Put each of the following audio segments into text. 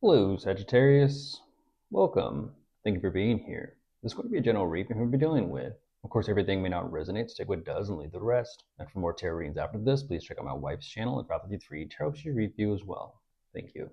Hello, Sagittarius. Welcome. Thank you for being here. This is going to be a general reading we'll be dealing with. Of course, everything may not resonate, so take what does and leave the rest. And for more tarot readings after this, please check out my wife's channel and Prophecy 3 Tarot She Review as well. Thank you.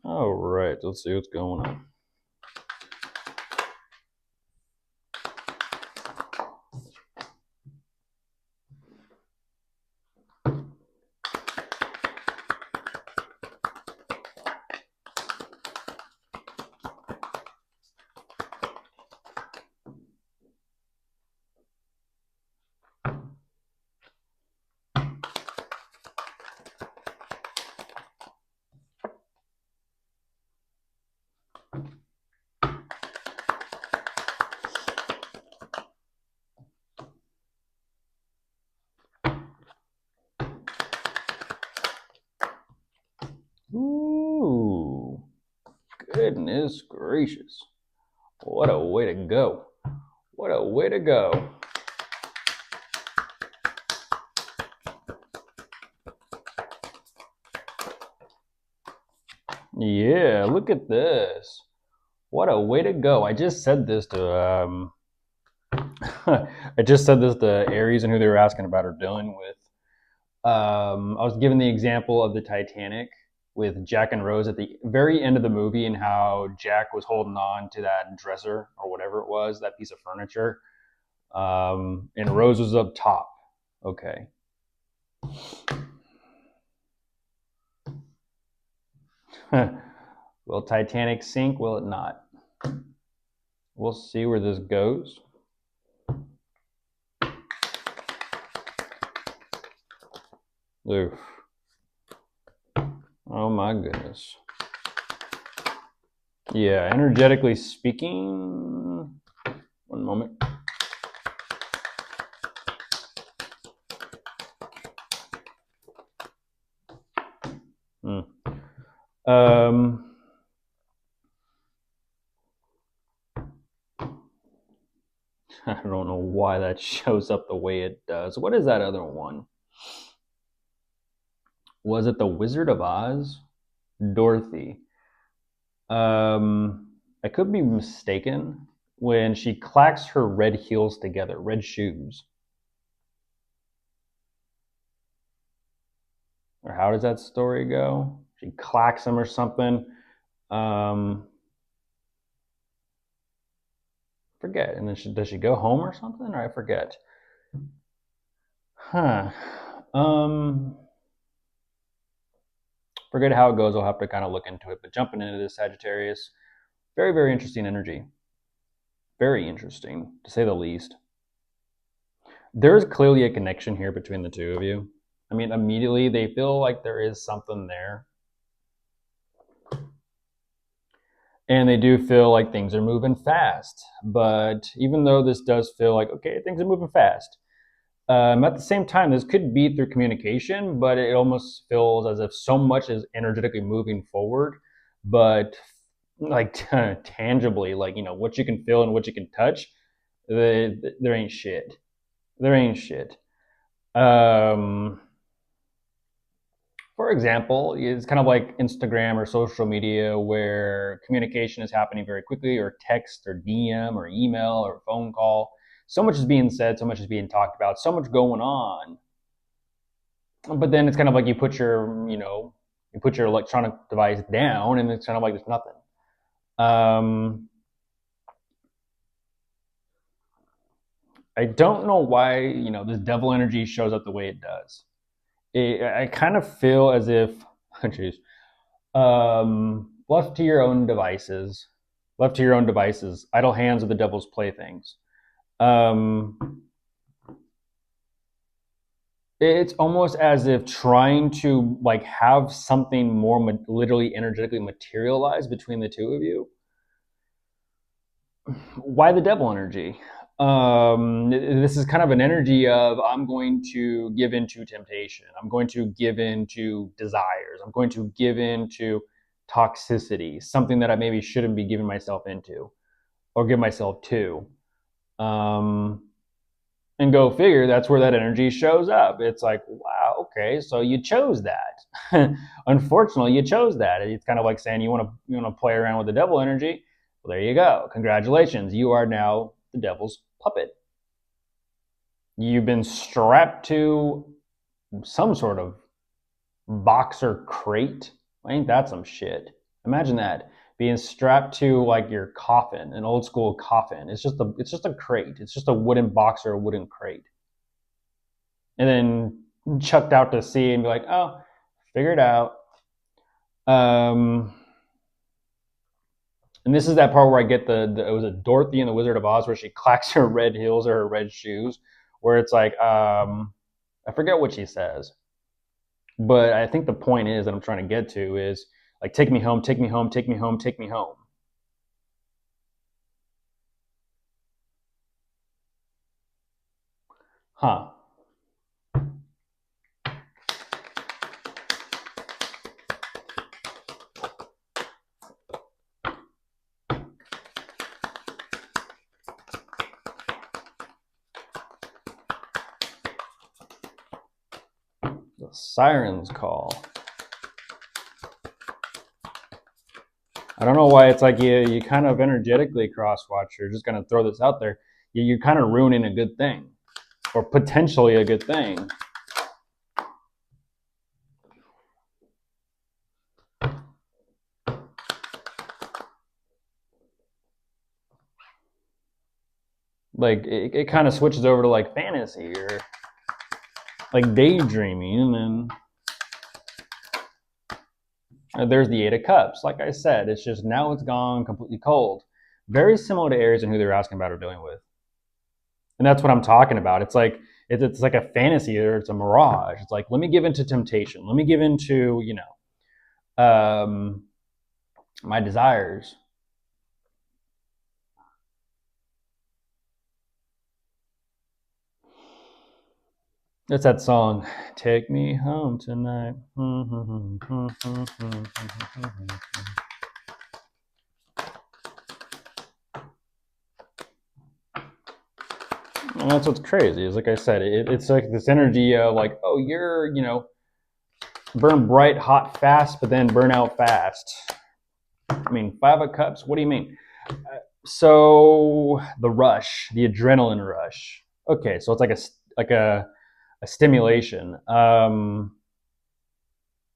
All right, let's see what's going on. Ooh, goodness gracious. What a way to go. What a way to go. Yeah, look at this. What a way to go. I just said this to I just said this to Aries and who they were asking about or dealing with. I was given the example of the Titanic with Jack and Rose at the very end of the movie and how Jack was holding on to that dresser or whatever it was, that piece of furniture, and Rose was up top. Okay. Will Titanic sink? Will it not? We'll see where this goes. Oof. Oh my goodness. Yeah, energetically speaking, one moment. I don't know why that shows up the way it does. What is that other one? Was it the Wizard of Oz? Dorothy. I could be mistaken. When she clacks her red heels together, red shoes. Or how does that story go? She clacks them or something. Forget. And then does she go home or something? Or I forget. Huh. Forget how it goes. I'll have to kind of look into it. But jumping into this Sagittarius, very, very interesting energy. Very interesting, to say the least. There's clearly a connection here between the two of you. I mean, immediately they feel like there is something there. And they do feel like things are moving fast. But even though this does feel like, okay, things are moving fast, at the same time, this could be through communication, but it almost feels as if so much is energetically moving forward, but like tangibly, like, you know, what you can feel and what you can touch, there ain't shit. There ain't shit. For example, it's kind of like Instagram or social media where communication is happening very quickly, or text or DM or email or phone call. So much is being said, so much is being talked about, so much going on. But then it's kind of like you put your, you put your electronic device down and it's kind of like there's nothing. I don't know why, this devil energy shows up the way it does. I kind of feel as if, geez, left to your own devices, idle hands are the devil's playthings. It's almost as if trying to like have something more literally energetically materialize between the two of you. Why the devil energy? this is kind of an energy of I'm going to give into temptation. I'm going to give into desires. I'm going to give into toxicity, something that I maybe shouldn't be giving myself into or give myself to. And go figure, that's where that energy shows up. It's like, wow, okay, so you chose that. Unfortunately, you chose that. It's kind of like saying you want to play around with the devil energy. Well, there you go. Congratulations, you are now the devil's puppet. You've been strapped to some sort of box or crate. Ain't that some shit? Imagine that, being strapped to like your coffin, an old school coffin. It's just a crate. It's just a wooden box or a wooden crate, and then chucked out to sea and be like, oh, figure it out. And this is that part where I get it was a Dorothy and the Wizard of Oz where she clacks her red heels or her red shoes, where it's like, I forget what she says, but I think the point is that I'm trying to get to is like, take me home, take me home, take me home, take me home. Huh. The sirens call. I don't know why it's like you kind of energetically cross-watch. You're just going to throw this out there. You're kind of ruining a good thing, or potentially a good thing. Like it kind of switches over to like fantasy or like daydreaming, and then there's the Eight of Cups. Like I said, it's just now it's gone completely cold. Very similar to Aries and who they're asking about or dealing with, and that's what I'm talking about. It's like a fantasy or it's a mirage. It's like, let me give into temptation. Let me give into my desires. It's that song, "Take Me Home Tonight." And that's what's crazy. Is like I said, it's like this energy of like, oh, you're burn bright, hot, fast, but then burn out fast. I mean, Five of Cups. What do you mean? So the rush, the adrenaline rush. Okay, so it's like a stimulation.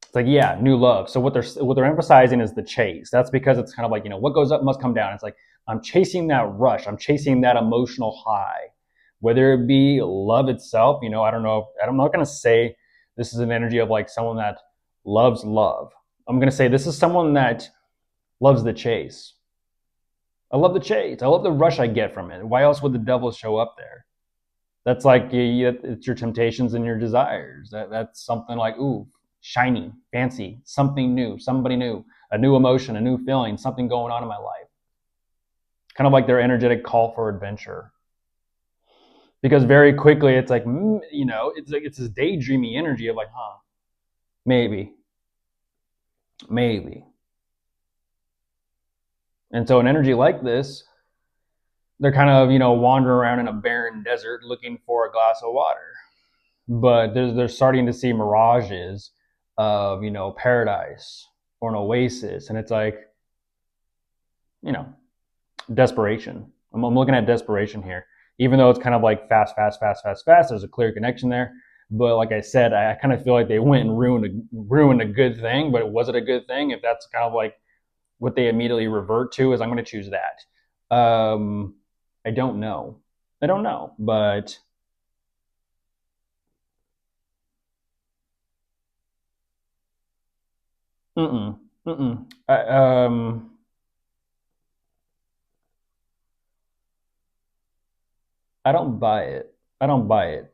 It's like, yeah, new love. So what they're emphasizing is the chase. That's because it's kind of like, what goes up must come down. It's like I'm chasing that rush. I'm chasing that emotional high, whether it be love itself. I don't know. I'm not gonna say this is an energy of like someone that loves love. I'm gonna say this is someone that loves the chase. I love the chase. I love the rush I get from it. Why else would the devil show up there? That's like it's your temptations and your desires. That's something like, ooh, shiny, fancy, something new, somebody new, a new emotion, a new feeling, something going on in my life. Kind of like their energetic call for adventure. Because very quickly it's like, it's this daydreamy energy of like, huh, maybe, maybe. And so an energy like this, they're kind of, wandering around in a barren desert looking for a glass of water. But they're starting to see mirages of, paradise or an oasis. And it's like, you know, desperation. I'm looking at desperation here. Even though it's kind of like fast, fast, fast, fast, fast, there's a clear connection there. But like I said, I kind of feel like they went and ruined a good thing. But was it a good thing? If that's kind of like what they immediately revert to, is I'm going to choose that. I don't know. But mm-mm, mm-mm. I don't buy it. I don't buy it.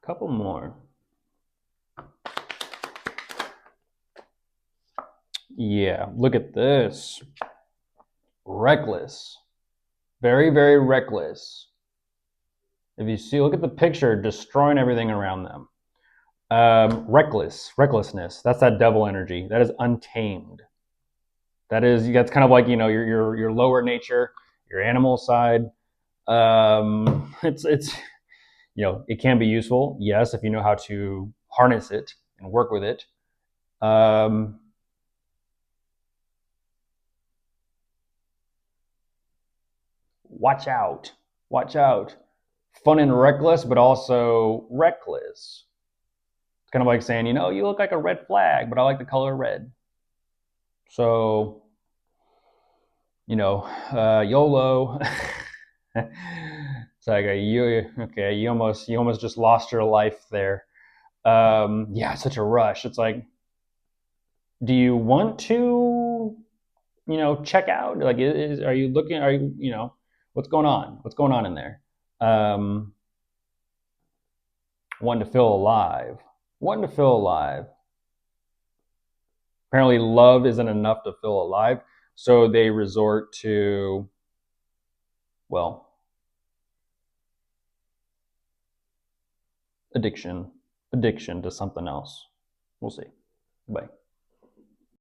A couple more. Yeah, look at this. Reckless. Very, very reckless. If you see, look at the picture, destroying everything around them. Recklessness. That's that devil energy. That is untamed. That's kind of like your lower nature, your animal side. It's it can be useful, yes, if you know how to harness it and work with it. Um, watch out, watch out. Fun and reckless, but also reckless. It's kind of like saying, you look like a red flag, but I like the color red. So, YOLO. It's like you almost just lost your life there. Yeah, such a rush. It's like, do you want to, check out? Like, are you looking? Are you, what's going on? What's going on in there? Um, wanting to feel alive. Wanting to feel alive. Apparently, love isn't enough to feel alive, so they resort to, well, addiction to something else. We'll see. Bye.